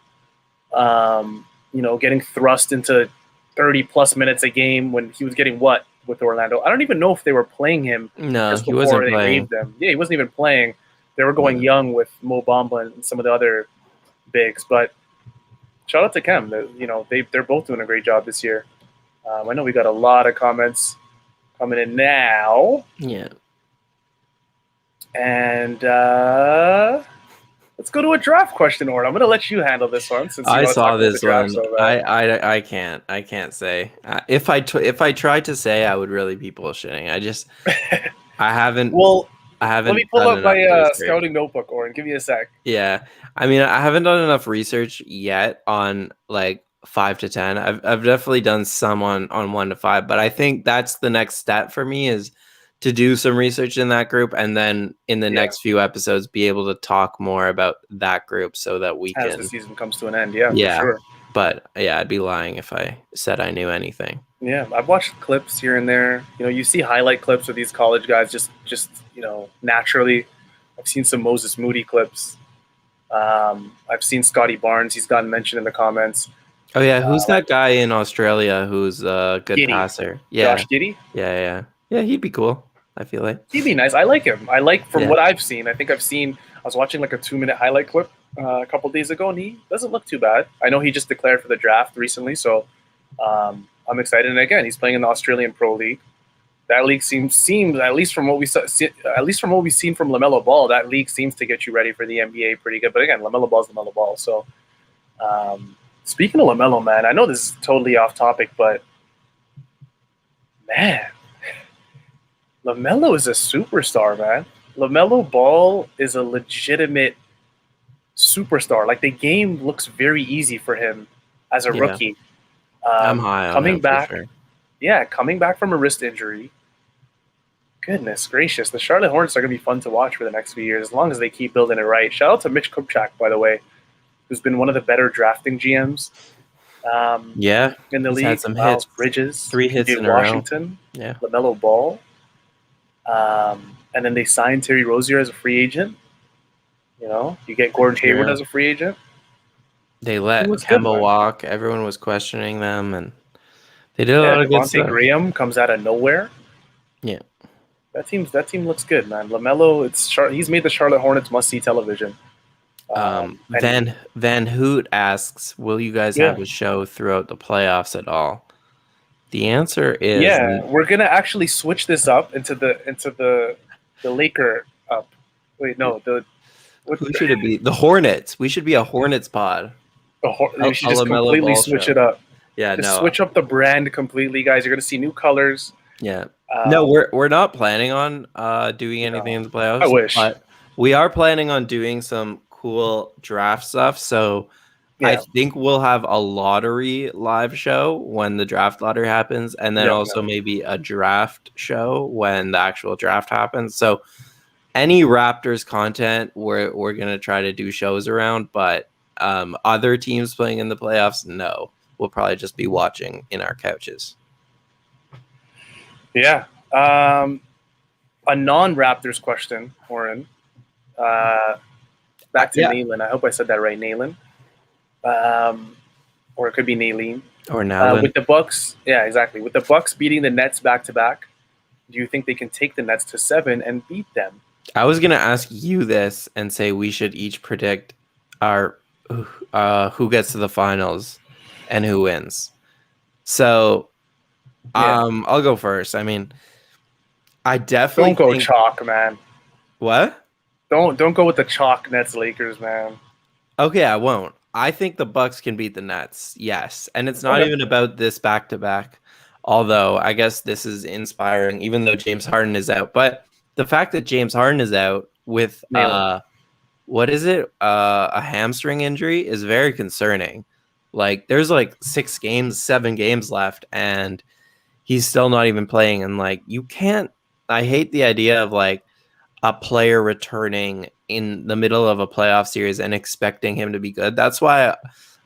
getting thrust into 30-plus minutes a game when he was getting what with Orlando. I don't even know if they were playing him. No, he wasn't playing. Them. Yeah, he wasn't even playing. They were going young with Mo Bamba and some of the other bigs. But shout out to Khem. They're both doing a great job this year. I know we got a lot of comments coming in now. Yeah. And let's go to a draft question, Ord. I'm going to let you handle this one since I saw this one. So I can't say. If I tried to say, I would really be bullshitting. I haven't. Well, I haven't. Let me pull up my scouting notebook, Ord. Give me a sec. Yeah, I mean, I haven't done enough research yet on like 5 to 10. I've definitely done some on 1 to 5, but I think that's the next step for me is to do some research in that group, and then in the next few episodes be able to talk more about that group so that we as the season comes to an end. Yeah, for sure. But yeah, I'd be lying if I said I knew anything. Yeah, I've watched clips here and there. You see highlight clips of these college guys just naturally. I've seen some Moses Moody clips. I've seen Scotty Barnes. He's gotten mentioned in the comments. Oh yeah, who's that guy in Australia who's a good passer? Yeah, Josh Giddey. Yeah, he'd be cool. I feel like he'd be nice. I like him. From what I've seen. I was watching like a 2-minute highlight clip a couple days ago, and he doesn't look too bad. I know he just declared for the draft recently, so I'm excited. And again, he's playing in the Australian Pro League. That league seems at least from what we've seen from LaMelo Ball, that league seems to get you ready for the NBA pretty good. But again, LaMelo Ball's LaMelo Ball. So speaking of LaMelo, man, I know this is totally off topic, but man, LaMelo is a superstar, man. LaMelo Ball is a legitimate superstar. Like, the game looks very easy for him as a rookie. I'm high on coming him back. for sure. Yeah, coming back from a wrist injury. Goodness gracious. The Charlotte Hornets are going to be fun to watch for the next few years as long as they keep building it right. Shout out to Mitch Kupchak, by the way, who's been one of the better drafting GMs in the league. Had some hits. Bridges. 3 hits in Washington. a row. Yeah. LaMelo Ball. And then they signed Terry Rozier as a free agent. You get Gordon Hayward as a free agent. They let Kemba walk. Everyone was questioning them, and they did a lot of good stuff. Graham comes out of nowhere. Yeah. That team looks good, man. LaMelo, he's made the Charlotte Hornets must-see television. Van Hoot asks, will you guys have a show throughout the playoffs at all? The answer is we're gonna actually switch this up into the Laker up. Wait, no, who should it be? The Hornets. We should be a Hornets pod. We should just completely switch it up. Yeah, switch up the brand completely, guys. You're gonna see new colors. Yeah. No, we're not planning on doing anything in the playoffs. I wish. But we are planning on doing some cool draft stuff. So I think we'll have a lottery live show when the draft lottery happens, and then maybe a draft show when the actual draft happens. So any Raptors content, we're gonna try to do shows around, but other teams playing in the playoffs, no. We'll probably just be watching in our couches. Yeah. A non-Raptors question, Warren. Back to Nayland. I hope I said that right, Nayland. Or it could be Nayleen. Or now with the Bucks. Yeah, exactly. With the Bucks beating the Nets back-to-back, do you think they can take the Nets to 7 and beat them? I was going to ask you this and say we should each predict our who gets to the finals and who wins. So I'll go first. I mean, I definitely don't go chalk, man. What? Don't go with the chalk Nets Lakers, man. Okay, I won't. I think the Bucks can beat the Nets. Yes, and it's not Okay. even about this back to back. Although I guess this is inspiring, even though James Harden is out. But the fact that James Harden is out with Nail it. what is it? A hamstring injury is very concerning. Like there's like 7 games left, and he's still not even playing. And like you can't. I hate the idea of like a player returning in the middle of a playoff series and expecting him to be good. That's why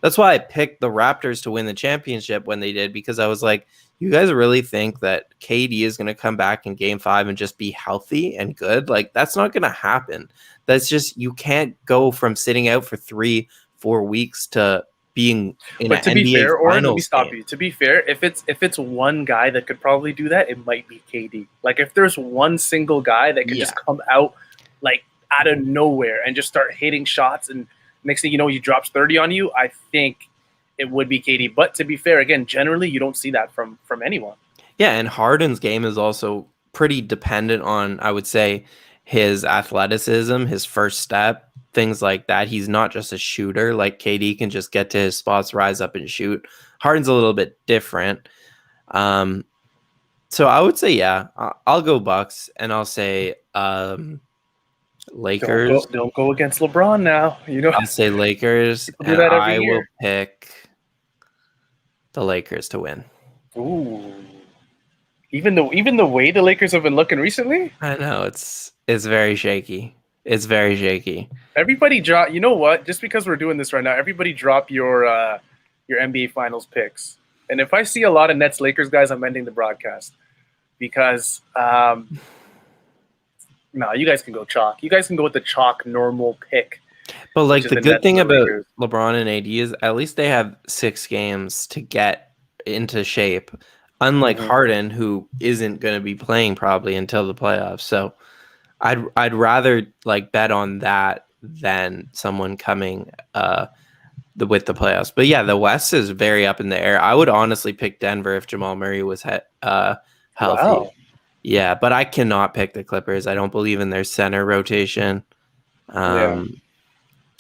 I picked the Raptors to win the championship when they did, because I was like, you guys really think that KD is going to come back in game 5 and just be healthy and good? Like that's not going to happen. That's just, you can't go from sitting out for 3-4 weeks to being in But an to be NBA fair, Oren, let me finals stop game. you. To be fair, if it's one guy that could probably do that, it might be KD. Like if there's one single guy that could Yeah. just come out like out of nowhere and just start hitting shots, and next thing you know, he drops 30 on you, I think it would be KD. But to be fair, again, generally you don't see that from anyone. Yeah, and Harden's game is also pretty dependent on, I would say, his athleticism, his first step, things like that. He's not just a shooter. Like KD can just get to his spots, rise up and shoot. Harden's a little bit different. So I would say, yeah, I'll go Bucks, and I'll say Lakers. Don't go against LeBron now. You know, I'll say Lakers, people do and that every I will year. pick the Lakers to win. Ooh. Even the way the Lakers have been looking recently, I know it's very shaky. It's very shaky. everybody drop. You know what? Just because we're doing this right now, everybody drop your NBA Finals picks. And if I see a lot of Nets Lakers guys, I'm ending the broadcast because no, you guys can go chalk. You guys can go with the chalk normal pick. But like is the the good Nets thing and the about Lakers. LeBron and AD is at least they have 6 games to get into shape. Unlike Mhm. Harden, who isn't going to be playing probably until the playoffs. So I'd rather like bet on that than someone coming with the playoffs. But yeah, the West is very up in the air. I would honestly pick Denver if Jamal Murray was healthy. Wow. Yeah, but I cannot pick the Clippers. I don't believe in their center rotation. Yeah.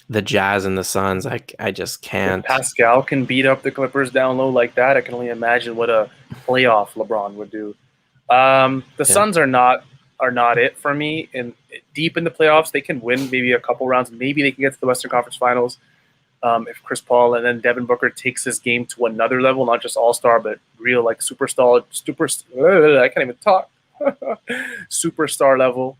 The Jazz and the Suns, I just If can't. Pascal can beat up the Clippers down low like that, I can only imagine what a playoff LeBron would do. The Suns are not it for me. And deep in the playoffs, they can win maybe a couple rounds. Maybe they can get to the Western Conference Finals if Chris Paul and then Devin Booker takes his game to another level, not just all-star, but real like superstar. I can't even talk. Superstar level.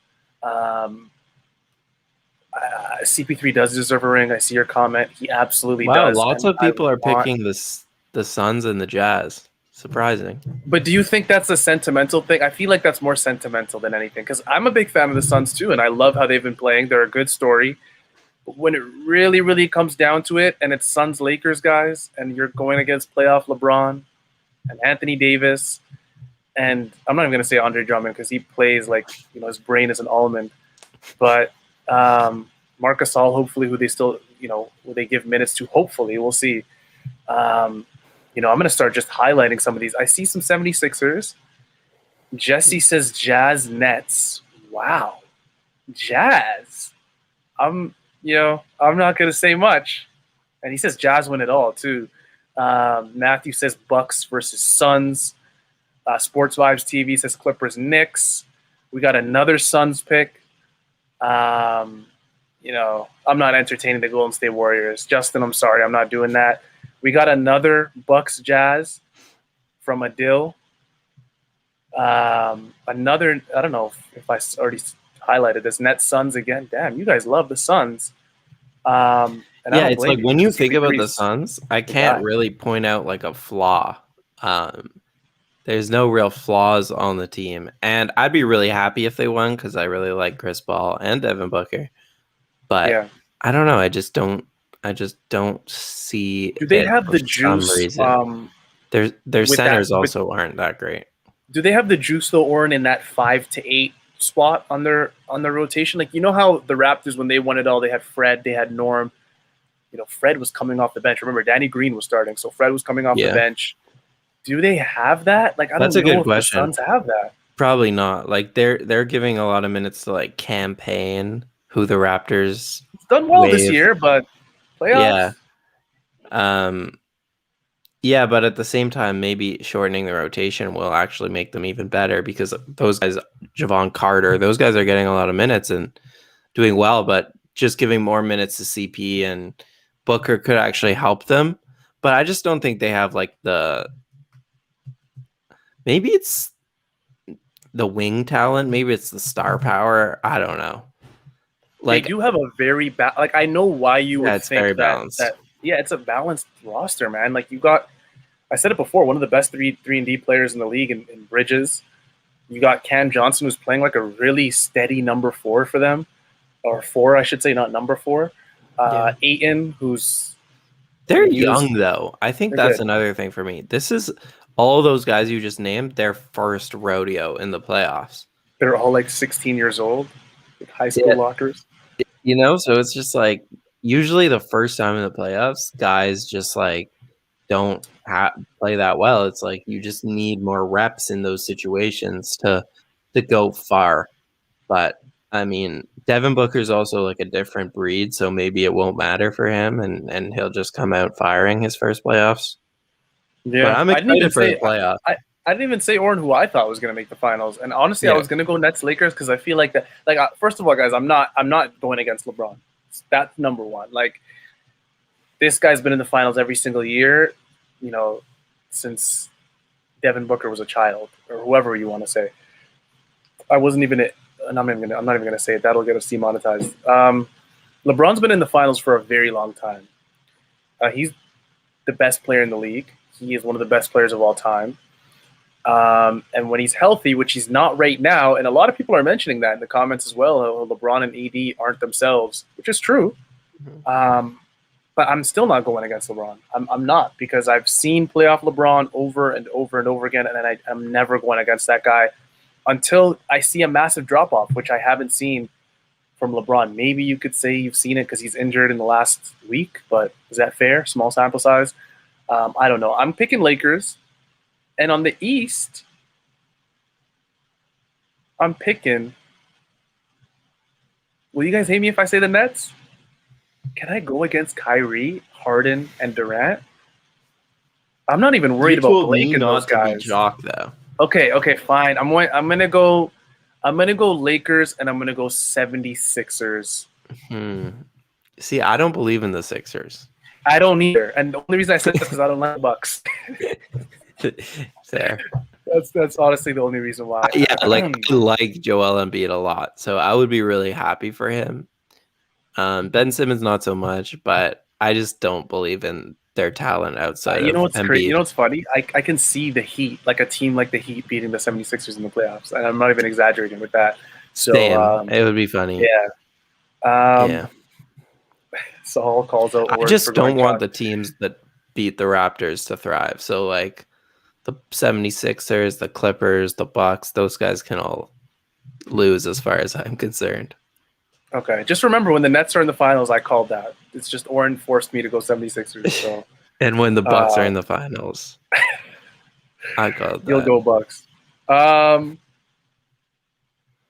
CP3 does deserve a ring. I see your comment. He absolutely Wow, does. lots And of people are want, picking the Suns and the Jazz. Surprising. But do you think that's a sentimental thing? I feel like that's more sentimental than anything because I'm a big fan of the Suns too, and I love how they've been playing. They're a good story. But when it really, really comes down to it, and it's Suns Lakers guys, and you're going against playoff LeBron and Anthony Davis, and I'm not even going to say Andre Drummond because he plays like his brain is an almond, but Marc Gasol, hopefully, who they still who they give minutes to, hopefully we'll see. I'm going to start just highlighting some of these. I see some 76ers. Jesse says Jazz Nets. Wow. Jazz. I'm not going to say much. And he says Jazz win it all, too. Matthew says Bucks versus Suns. Sports Vibes TV says Clippers Knicks. We got another Suns pick. I'm not entertaining the Golden State Warriors. Justin, I'm sorry. I'm not doing that. We got another Bucks Jazz from Adil. Another, I don't know if I already highlighted this, Nets Suns again. Damn, you guys love the Suns. And yeah, it's like when you think about the CP3's Suns, I can't really point out like a flaw. There's no real flaws on the team. And I'd be really happy if they won because I really like Chris Paul and Devin Booker. But yeah. I don't know. I just don't see. Do they have the juice? Their centers also aren't that great. Do they have the juice though, Oren, in that 5 to 8 spot on their rotation? Like how the Raptors when they won it all, they had Fred, they had Norm. Fred was coming off the bench. Remember, Danny Green was starting, so Fred was coming off the bench. Do they have that? Like I don't know if the Suns have that. Probably not. Like they're giving a lot of minutes to like campaign who the Raptors He's done well this wave. year, but Yeah. playoffs. Um yeah, but at the same time, maybe shortening the rotation will actually make them even better because those guys, Javon Carter, those guys are getting a lot of minutes and doing well, but just giving more minutes to CP and Booker could actually help them. But I just don't think they have like maybe it's the wing talent, maybe it's the star power. I don't know. They Like, do have a very like I know why you yeah, would it's very think that balanced. yeah, it's a balanced roster, man. Like you got, I said it before, one of the best three and D players in the league in Bridges. You got Cam Johnson, who's playing like a really steady number 4 for them, or 4, I should say, not number 4. Yeah. Aiton, who's They're he was young though. I think they're that's good. another thing for me. This is all those guys you just named, their first rodeo in the playoffs. They're all like 16 years old, with high school Yeah. lockers. So it's just like usually the first time in the playoffs, guys just like don't play that well. It's like you just need more reps in those situations to go far. But I mean, Devin Booker's also like a different breed, so maybe it won't matter for him, and he'll just come out firing his first playoffs. But Yeah, I'm I didn't even excited for the say playoffs. I didn't even say Oren, who I thought was going to make the finals. And honestly, I Yeah, was going to go Nets Lakers because I feel like that. Like, first of all, guys, I'm not going against LeBron. That's number one. Like, this guy's been in the finals every single year, you know, since Devin Booker was a child or whoever you want to say. I wasn't even it. And I'm not even gonna say it. That'll get us demonetized. LeBron's been in the finals for a very long time. He's the best player in the league. He is one of the best players of all time. And when he's healthy, which he's not right now, and a lot of people are mentioning that in the comments as well, LeBron and AD aren't themselves, which is true. But I'm still not going against LeBron. I'm not, because I've seen playoff LeBron over and over and over again, and I'm never going against that guy until I see a massive drop-off, which I haven't seen from LeBron. Maybe you could say you've seen it because he's injured in the last week, but is that fair? Small sample size? I don't know. I'm picking Lakers. And on the East, I'm picking. Will you guys hate me if I say the Nets? Can I go against Kyrie, Harden, and Durant? I'm not even worried about Blake and those guys. Jock though. Okay, fine. I'm gonna go Lakers, and I'm gonna go 76ers. See, I don't believe in the Sixers. I don't either, and the only reason I said that is because I don't like the Bucks. There. That's honestly the only reason why. Yeah, like I like Joel Embiid a lot, so I would be really happy for him. Ben Simmons not so much, but I just don't believe in their talent outside you know what's of Embiid. crazy? You know what's funny? I can see the Heat, like a team like the Heat, beating the 76ers in the playoffs, and I'm not even exaggerating with that. So it would be funny. Yeah. Yeah. Saul calls out. I just don't want the teams that beat the Raptors to thrive. So like the 76ers, the Clippers, the Bucks, those guys can all lose as far as I'm concerned. Okay, just remember when the Nets are in the finals, I called that. It's just Oren forced me to go 76ers. So. And when the Bucks are in the finals, I called that. You'll go Bucks.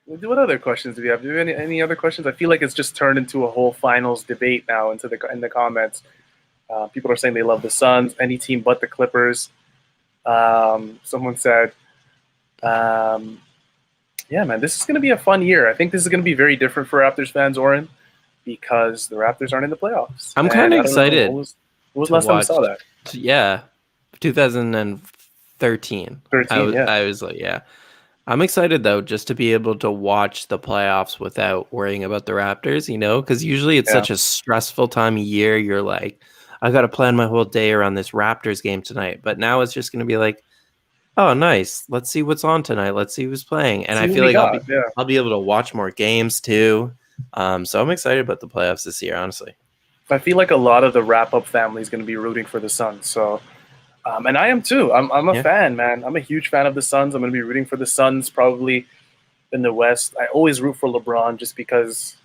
What other questions do we have? Do we have any other questions? I feel like it's just turned into a whole finals debate now in the comments. People are saying they love the Suns, any team but the Clippers. Someone said, yeah, man, this is going to be a fun year. I think this is going to be very different for Raptors fans, Oren, because the Raptors aren't in the playoffs. I'm kind of excited. When was the last time you saw that? Yeah, 2013. I was like, yeah. I'm excited, though, just to be able to watch the playoffs without worrying about the Raptors, because usually it's such a stressful time of year. You're like, I got to plan my whole day around this Raptors game tonight. But now it's just going to be like, oh, nice. Let's see what's on tonight. Let's see who's playing. And I feel like I'll be able to watch more games, too. So I'm excited about the playoffs this year, honestly. I feel like a lot of the wrap-up family is going to be rooting for the Suns. So, and I am too. I'm a fan, man. I'm a huge fan of the Suns. I'm going to be rooting for the Suns probably in the West. I always root for LeBron just because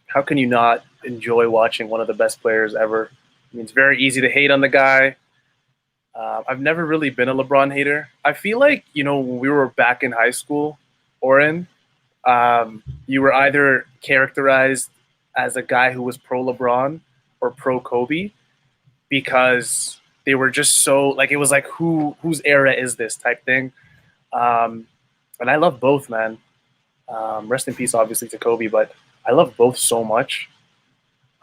how can you not enjoy watching one of the best players ever? I mean, it's very easy to hate on the guy. I've never really been a LeBron hater. I feel like, when we were back in high school, Oren, you were either characterized as a guy who was pro LeBron or pro Kobe because they were just so like it was like whose era is this type thing. And I love both, man. Rest in peace, obviously, to Kobe, but I love both so much.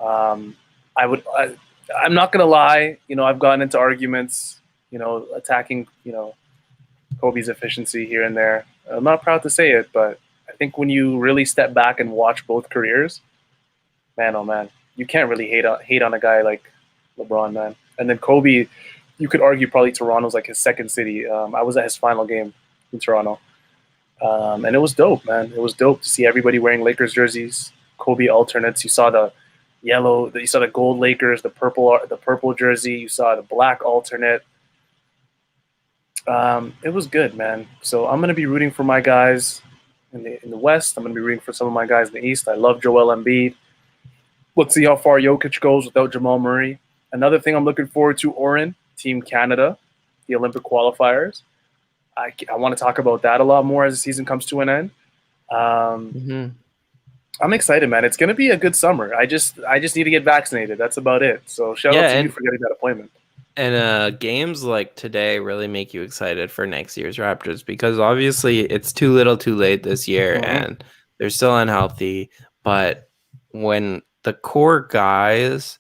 I'm not gonna lie. I've gotten into arguments. Attacking Kobe's efficiency here and there. I'm not proud to say it, but I think when you really step back and watch both careers, man, oh man, you can't really hate on a guy like LeBron, man. And then Kobe, you could argue probably Toronto's like his second city. I was at his final game in Toronto, and it was dope, man. It was dope to see everybody wearing Lakers jerseys, Kobe alternates. You saw the yellow, you saw the gold Lakers, the purple jersey. You saw the black alternate. It was good, man. So I'm gonna be rooting for my guys in the West. I'm gonna be rooting for some of my guys in the East. I love Joel Embiid. Let's see how far Jokic goes without Jamal Murray. Another thing I'm looking forward to, Oren, Team Canada, the Olympic qualifiers. I want to talk about that a lot more as the season comes to an end. I'm excited, man. It's gonna be a good summer. I just need to get vaccinated. That's about it. So shout out to you for getting that appointment. And games like today really make you excited for next year's Raptors because obviously it's too little too late this year and they're still unhealthy. But when the core guys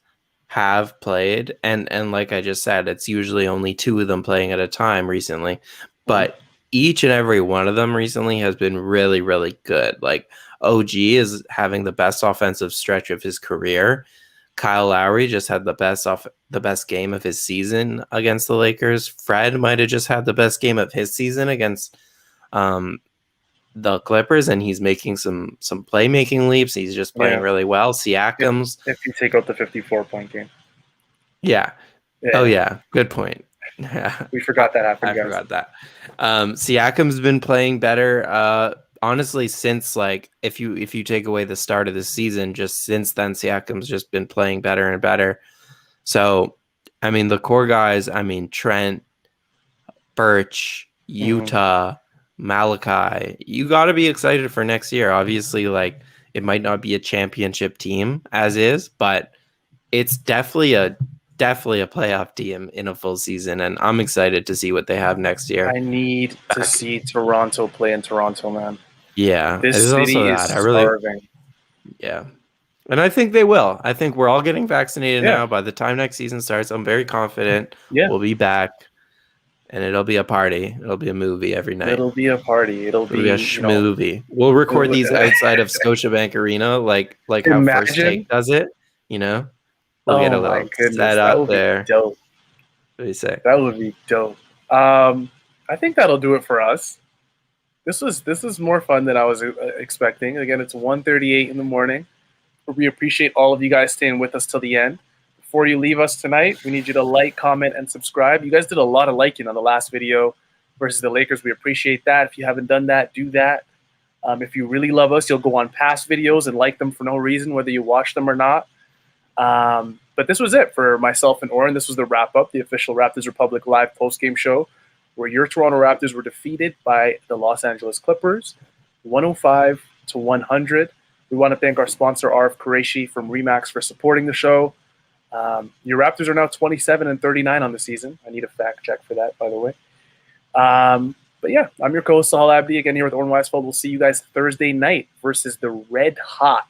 have played, and like I just said, it's usually only two of them playing at a time recently, but each and every one of them recently has been really, really good. Like OG is having the best offensive stretch of his career. Kyle Lowry just had the best game of his season against the Lakers. Fred might have just had the best game of his season against the Clippers, and he's making some playmaking leaps. He's just playing really well. Siakam's if you take out the 54-point game. Yeah. Oh yeah, good point. We forgot that happened. I forgot that. Siakam's been playing better. Honestly, since like if you take away the start of the season, just since then, Siakam's just been playing better and better. So, I mean, the core guys, Trent, Birch, Utah, Malachi, you got to be excited for next year. Obviously, like it might not be a championship team as is, but it's definitely a playoff team in a full season, and I'm excited to see what they have next year. I need to see Toronto play in Toronto, man. Yeah, this city is starving. Yeah, and I think they will. I think we're all getting vaccinated now. By the time next season starts, I'm very confident we'll be back, and it'll be a party. It'll be a movie every night. It'll be a party. It'll be a schmovie. We'll record these outside of Scotiabank Arena, like how First Take does it. We'll get a little set up there. Dope. What do you say? That would be dope. I think that'll do it for us. This was more fun than I was expecting. Again, it's 1:38 in the morning. We appreciate all of you guys staying with us till the end. Before you leave us tonight, we need you to like, comment, and subscribe. You guys did a lot of liking on the last video versus the Lakers. We appreciate that. If you haven't done that, do that. If you really love us, you'll go on past videos and like them for no reason, whether you watch them or not. But this was it for myself and Oren. This was the wrap-up, the official Raptors Republic live post-game show, where your Toronto Raptors were defeated by the Los Angeles Clippers, 105-100. We want to thank our sponsor, RF Qureshi from Remax, for supporting the show. Your Raptors are now 27-39 on the season. I need a fact check for that, by the way. But yeah, I'm your co-host, Sahal Abdi, again here with Oren Weisfeld. We'll see you guys Thursday night versus the red-hot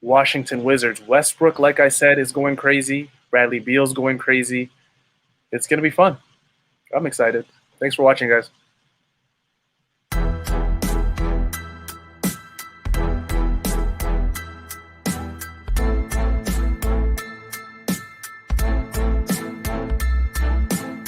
Washington Wizards. Westbrook, like I said, is going crazy. Bradley Beal's going crazy. It's going to be fun. I'm excited. Thanks for watching, guys.